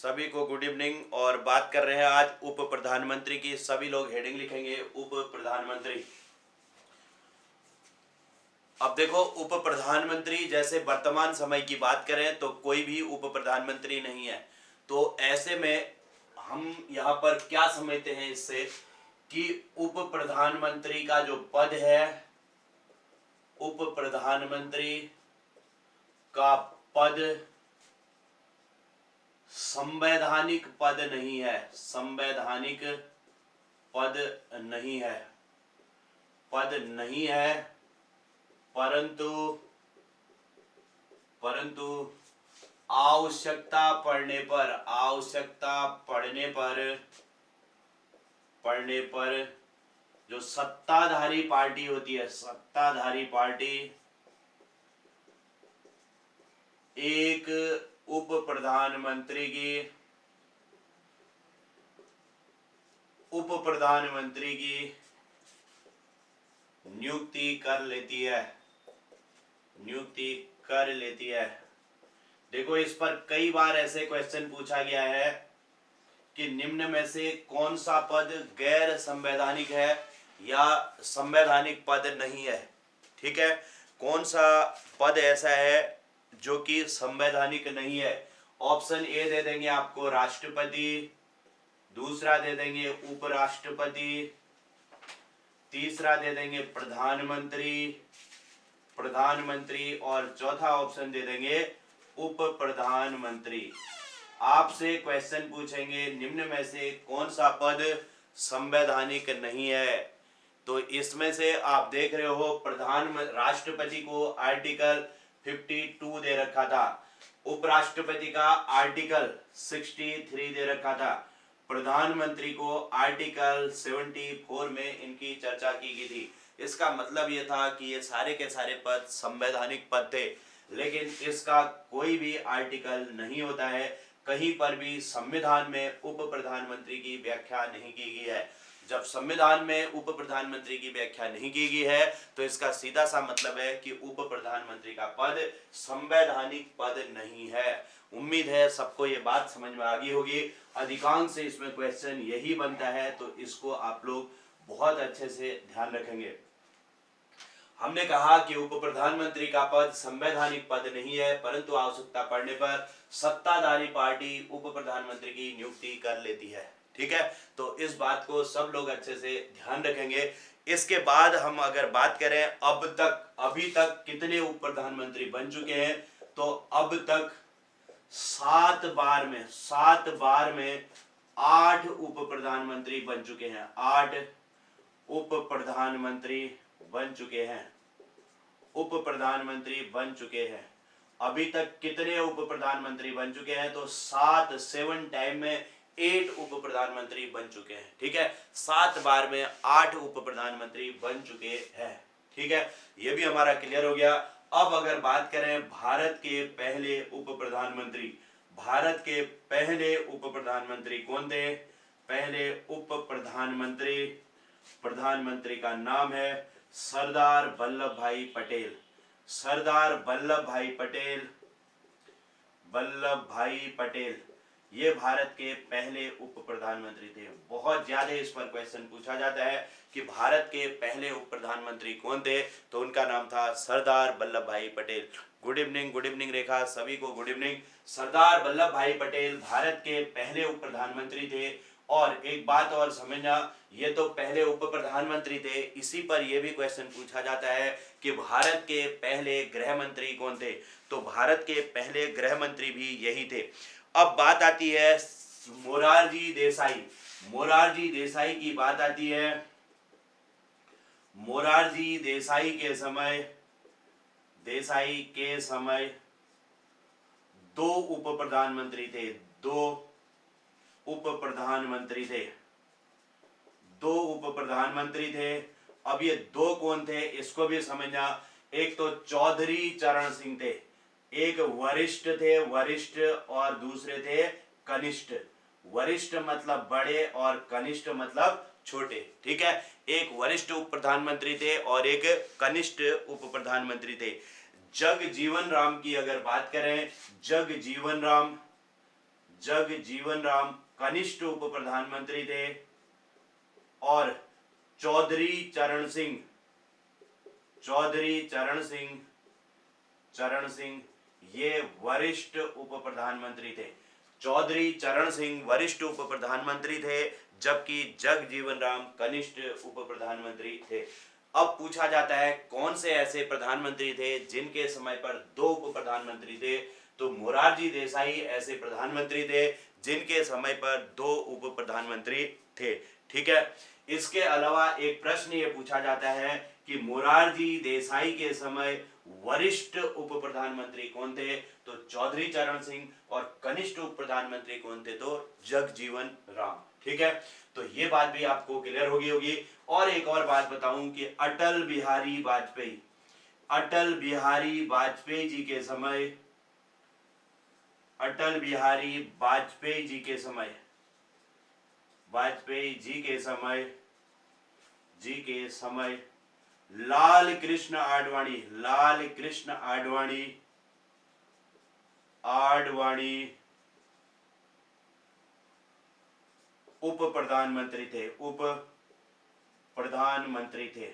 सभी को good evening. और बात कर रहे हैं आज उप प्रधानमंत्री की। सभी लोग हेडिंग लिखेंगे उप प्रधानमंत्री। अब देखो, उप प्रधानमंत्री जैसे वर्तमान समय की बात करें तो कोई भी उप प्रधानमंत्री नहीं है। तो ऐसे में हम यहाँ पर क्या समझते हैं इससे कि उप प्रधानमंत्री का जो पद है, उप प्रधानमंत्री का पद संवैधानिक पद नहीं है। संवैधानिक पद नहीं है, पद नहीं है, परंतु परंतु आवश्यकता पड़ने पर, आवश्यकता पड़ने पर जो सत्ताधारी पार्टी होती है, सत्ताधारी पार्टी एक उप प्रधानमंत्री की नियुक्ति कर लेती है। देखो, इस पर कई बार ऐसे क्वेश्चन पूछा गया है कि निम्न में से कौन सा पद गैर संवैधानिक है या संवैधानिक पद नहीं है। ठीक है, कौन सा पद ऐसा है जो कि संवैधानिक नहीं है। ऑप्शन ए दे देंगे आपको राष्ट्रपति, दूसरा दे देंगे उपराष्ट्रपति, तीसरा दे देंगे प्रधानमंत्री और चौथा ऑप्शन दे देंगे उप प्रधानमंत्री। आपसे क्वेश्चन पूछेंगे निम्न में से कौन सा पद संवैधानिक नहीं है। तो इसमें से आप देख रहे हो, राष्ट्रपति को आर्टिकल 52 दे रखा था, उपराष्ट्रपति का आर्टिकल 63 दे रखा था, प्रधानमंत्री को आर्टिकल 74 में इनकी चर्चा की गई थी। इसका मतलब ये था कि ये सारे के सारे पद संवैधानिक पद थे, लेकिन इसका कोई भी आर्टिकल नहीं होता है। कहीं पर भी संविधान में उप प्रधानमंत्री की व्याख्या नहीं की गई है। जब संविधान में उप प्रधानमंत्री की व्याख्या नहीं की गई है तो इसका सीधा सा मतलब है कि उप प्रधानमंत्री का पद संवैधानिक पद नहीं है। उम्मीद है सबको ये बात समझ में आ गई होगी। अधिकांश से इसमें क्वेश्चन यही बनता है, तो इसको आप लोग बहुत अच्छे से ध्यान रखेंगे। हमने कहा कि उप प्रधानमंत्री का पद संवैधानिक पद नहीं है, परंतु आवश्यकता पड़ने पर सत्ताधारी पार्टी उप प्रधानमंत्री की नियुक्ति कर लेती है। ठीक है, तो इस बात को सब लोग अच्छे से ध्यान रखेंगे। इसके बाद हम अगर बात करें अभी तक कितने उप प्रधानमंत्री बन चुके हैं, तो अब तक 7 बार में 8 उप प्रधानमंत्री बन चुके हैं। 8 उप प्रधानमंत्री बन चुके हैं। अभी तक कितने उप प्रधानमंत्री बन चुके हैं, तो 7 टाइम में 8 उप प्रधानमंत्री बन चुके हैं। ठीक है, 7 बार में 8 उप प्रधानमंत्री बन चुके हैं। ठीक है, ये भी हमारा क्लियर हो गया। अब अगर बात करें भारत के पहले उप प्रधानमंत्री कौन थे। पहले उप प्रधानमंत्री का नाम है सरदार वल्लभ भाई पटेल। सरदार वल्लभ भाई पटेल ये भारत के पहले उप प्रधानमंत्री थे। बहुत ज्यादा इस पर क्वेश्चन पूछा जाता है कि भारत के पहले उप प्रधानमंत्री कौन थे, तो उनका नाम था सरदार वल्लभ भाई पटेल। गुड इवनिंग रेखा, सभी को गुड इवनिंग। सरदार वल्लभ भाई पटेल भारत के पहले उप प्रधानमंत्री थे। और एक बात और समझना, ये तो पहले उप प्रधानमंत्री थे, इसी पर यह भी क्वेश्चन पूछा जाता है कि भारत के पहले गृह मंत्री कौन थे, तो भारत के पहले गृह मंत्री भी यही थे। अब बात आती है मोरारजी देसाई की बात आती है। मोरारजी देसाई के समय 2 उप प्रधानमंत्री थे। 2 उप प्रधानमंत्री थे। अब ये 2 कौन थे, इसको भी समझना। एक तो चौधरी चरण सिंह थे, एक वरिष्ठ थे और दूसरे थे कनिष्ठ। वरिष्ठ मतलब बड़े और कनिष्ठ मतलब छोटे। ठीक है, एक वरिष्ठ उप प्रधानमंत्री थे और एक कनिष्ठ उप प्रधानमंत्री थे। जगजीवन राम की अगर बात करें, जगजीवन राम कनिष्ठ उप प्रधानमंत्री थे और चौधरी चरण सिंह ये वरिष्ठ उप प्रधानमंत्री थे। चौधरी चरण सिंह वरिष्ठ उप प्रधानमंत्री थे, जबकि जगजीवन राम कनिष्ठ उप प्रधानमंत्री थे। अब पूछा जाता है कौन से ऐसे प्रधानमंत्री थे जिनके समय पर दो उप प्रधानमंत्री थे, तो मोरारजी देसाई ऐसे प्रधानमंत्री थे जिनके समय पर दो उप प्रधानमंत्री थे। ठीक है, इसके अलावा एक प्रश्न ये पूछा जाता है कि मोरारजी देसाई के समय वरिष्ठ उप प्रधानमंत्री कौन थे, तो चौधरी चरण सिंह, और कनिष्ठ उप प्रधानमंत्री कौन थे, तो जगजीवन राम। ठीक है, तो ये बात भी आपको क्लियर होगी। और एक और बात बताऊं कि अटल बिहारी वाजपेयी जी के समय लाल कृष्ण आडवाणी उप प्रधानमंत्री थे।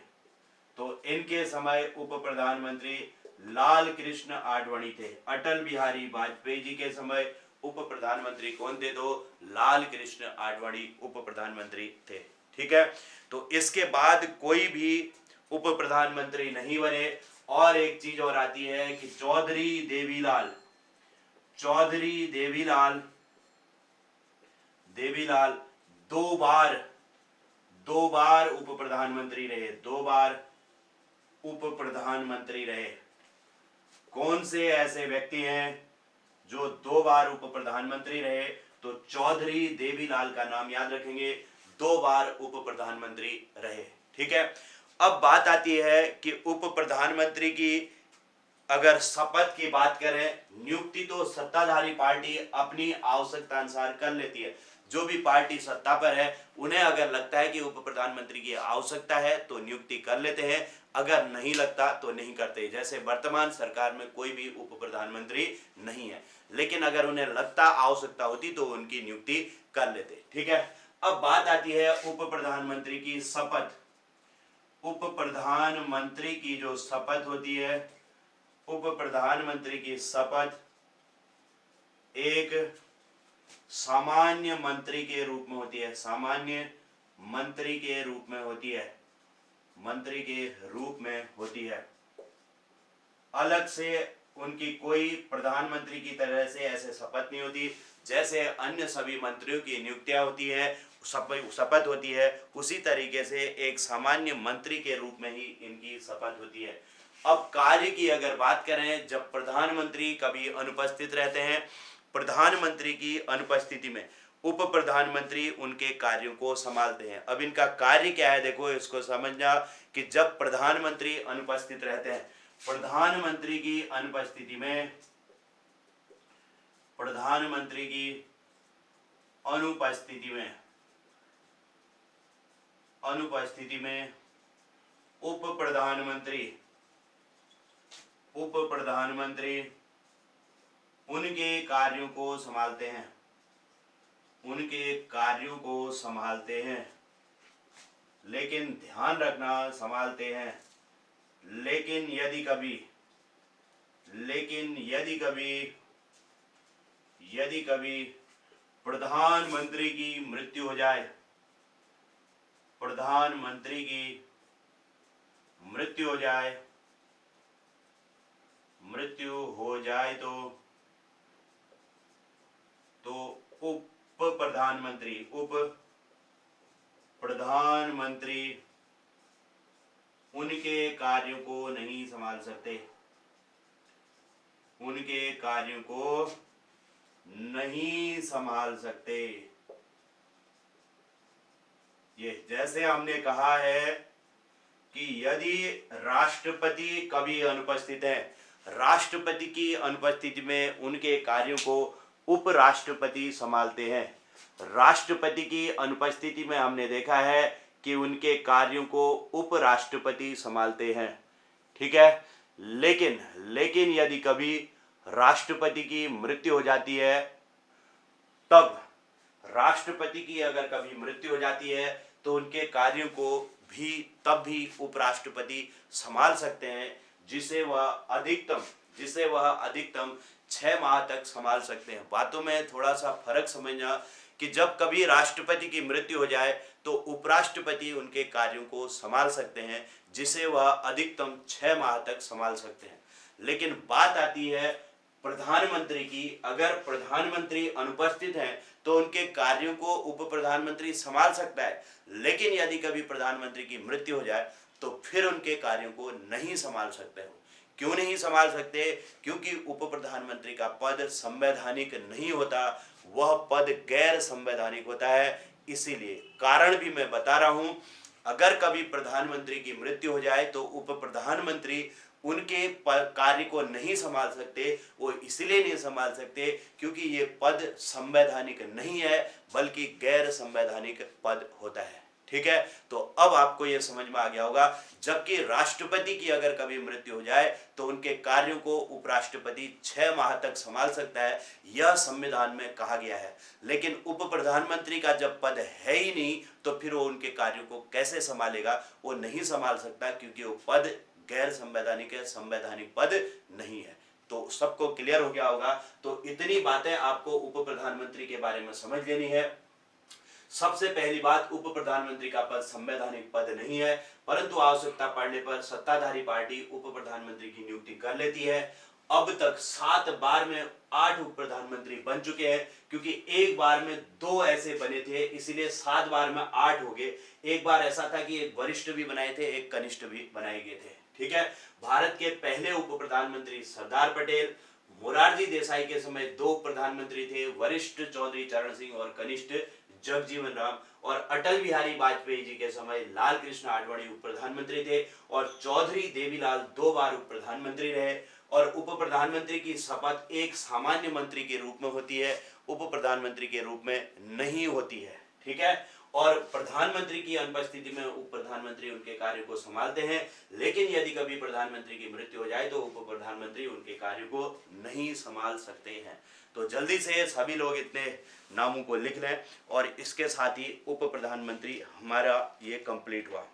तो इनके समय उप प्रधानमंत्री लाल कृष्ण आडवाणी थे। अटल बिहारी वाजपेयी जी के समय उप प्रधानमंत्री कौन थे, तो लाल कृष्ण आडवाणी उप प्रधानमंत्री थे। ठीक है, तो इसके बाद कोई भी उप प्रधानमंत्री नहीं बने। और एक चीज और आती है कि चौधरी देवीलाल दो बार उप प्रधानमंत्री रहे। कौन से ऐसे व्यक्ति हैं जो दो बार उप प्रधानमंत्री रहे, तो चौधरी देवीलाल का नाम याद रखेंगे, दो बार उप प्रधानमंत्री रहे। ठीक है, अब बात आती है कि उप प्रधानमंत्री की अगर शपथ की बात करें, नियुक्ति तो सत्ताधारी पार्टी अपनी आवश्यकता अनुसार कर लेती है। जो भी पार्टी सत्ता पर है उन्हें अगर लगता है कि उप प्रधानमंत्री की आवश्यकता है तो नियुक्ति कर लेते हैं, अगर नहीं लगता तो नहीं करते। जैसे वर्तमान सरकार में कोई भी उप प्रधानमंत्री नहीं है, लेकिन अगर उन्हें लगता आवश्यकता होती तो उनकी नियुक्ति कर लेते। ठीक है, अब बात आती है उप प्रधानमंत्री की शपथ। उप प्रधानमंत्री की जो शपथ होती है, उप प्रधानमंत्री की शपथ एक सामान्य मंत्री के रूप में होती है। अलग से उनकी कोई प्रधानमंत्री की तरह से ऐसे शपथ नहीं होती। जैसे अन्य सभी मंत्रियों की नियुक्तियां होती है, शपथ होती है, उसी तरीके से एक सामान्य मंत्री के रूप में ही इनकी शपथ होती है। अब कार्य की अगर बात करें, जब प्रधानमंत्री कभी अनुपस्थित रहते हैं, प्रधानमंत्री की अनुपस्थिति में उप प्रधानमंत्री उनके कार्यों को संभालते हैं। अब इनका कार्य क्या है, देखो इसको समझना कि जब प्रधानमंत्री अनुपस्थित रहते हैं, प्रधानमंत्री की अनुपस्थिति में उप प्रधानमंत्री उनके कार्यों को संभालते हैं, लेकिन ध्यान रखना संभालते हैं। लेकिन यदि कभी प्रधानमंत्री की मृत्यु हो जाए तो उप प्रधानमंत्री उनके कार्यों को नहीं संभाल सकते। ये जैसे हमने कहा है कि यदि राष्ट्रपति कभी अनुपस्थित है, राष्ट्रपति की अनुपस्थिति में उनके कार्यों को उपराष्ट्रपति संभालते हैं। राष्ट्रपति की अनुपस्थिति में हमने देखा है कि उनके कार्यों को उपराष्ट्रपति संभालते हैं। ठीक है, लेकिन यदि कभी राष्ट्रपति की मृत्यु हो जाती है तब राष्ट्रपति की अगर कभी मृत्यु हो जाती है तो उनके कार्यों को भी तब भी उपराष्ट्रपति संभाल सकते हैं, जिसे वह अधिकतम 6 माह तक संभाल सकते हैं। बातों में थोड़ा सा फर्क समझना कि जब कभी राष्ट्रपति की मृत्यु हो जाए तो उपराष्ट्रपति उनके कार्यों को संभाल सकते हैं, जिसे वह अधिकतम 6 माह तक संभाल सकते हैं। लेकिन बात आती है प्रधानमंत्री की। अगर प्रधानमंत्री अनुपस्थित हैं तो उनके कार्यों को उप प्रधानमंत्री संभाल सकता है, लेकिन यदि कभी प्रधानमंत्री की मृत्यु हो जाए तो फिर उनके कार्यों को नहीं संभाल सकते हो। क्यों नहीं संभाल सकते? क्योंकि उप प्रधानमंत्री का पद संवैधानिक नहीं होता, वह पद गैर संवैधानिक होता है। इसीलिए कारण भी मैं बता रहा हूं, अगर कभी प्रधानमंत्री की मृत्यु हो जाए तो उप प्रधानमंत्री उनके कार्य को नहीं संभाल सकते। वो इसलिए नहीं संभाल सकते क्योंकि ये पद संवैधानिक नहीं है, बल्कि गैर संवैधानिक पद होता है। ठीक है, तो अब आपको यह समझ में आ गया होगा। जबकि राष्ट्रपति की अगर कभी मृत्यु हो जाए तो उनके कार्यों को उपराष्ट्रपति 6 माह तक संभाल सकता है, यह संविधान में कहा गया है। लेकिन उप प्रधानमंत्री का जब पद है ही नहीं तो फिर वो उनके कार्यों को कैसे संभालेगा? वो नहीं संभाल सकता, क्योंकि वो पद गैर संवैधानिक है, संवैधानिक पद नहीं है। तो सबको क्लियर हो गया होगा। तो इतनी बातें आपको उप प्रधानमंत्री के बारे में समझ लेनी है। सबसे पहली बात, उप प्रधानमंत्री का पद संवैधानिक पद नहीं है, परंतु आवश्यकता पड़ने पर सत्ताधारी पार्टी उप प्रधानमंत्री की नियुक्ति कर लेती है। अब तक 7 बार में 8 उप प्रधानमंत्री बन चुके हैं, क्योंकि एक बार में 2 ऐसे बने थे, इसीलिए 7 बार में 8 हो गए। एक बार ऐसा था कि एक वरिष्ठ भी बनाए थे, एक कनिष्ठ भी बनाए गए थे। ठीक है, भारत के पहले उप प्रधानमंत्री सरदार पटेल, मोरारजी देसाई के समय 2 प्रधानमंत्री थे, वरिष्ठ चौधरी चरण सिंह और कनिष्ठ जगजीवन राम, और अटल बिहारी वाजपेयी जी के समय लाल कृष्ण आडवाणी उप प्रधानमंत्री थे, और चौधरी देवीलाल 2 बार उप प्रधानमंत्री रहे। और उप प्रधानमंत्री की शपथ एक सामान्य मंत्री के रूप में होती है, उप प्रधानमंत्री के रूप में नहीं होती है। ठीक है, और प्रधानमंत्री की अनुपस्थिति में उप प्रधानमंत्री उनके कार्य को संभालते हैं, लेकिन यदि कभी प्रधानमंत्री की मृत्यु हो जाए तो उप प्रधानमंत्री उनके कार्य को नहीं संभाल सकते हैं। तो जल्दी से सभी लोग इतने नामों को लिख लें, और इसके साथ ही उप प्रधानमंत्री हमारा ये कंप्लीट हुआ।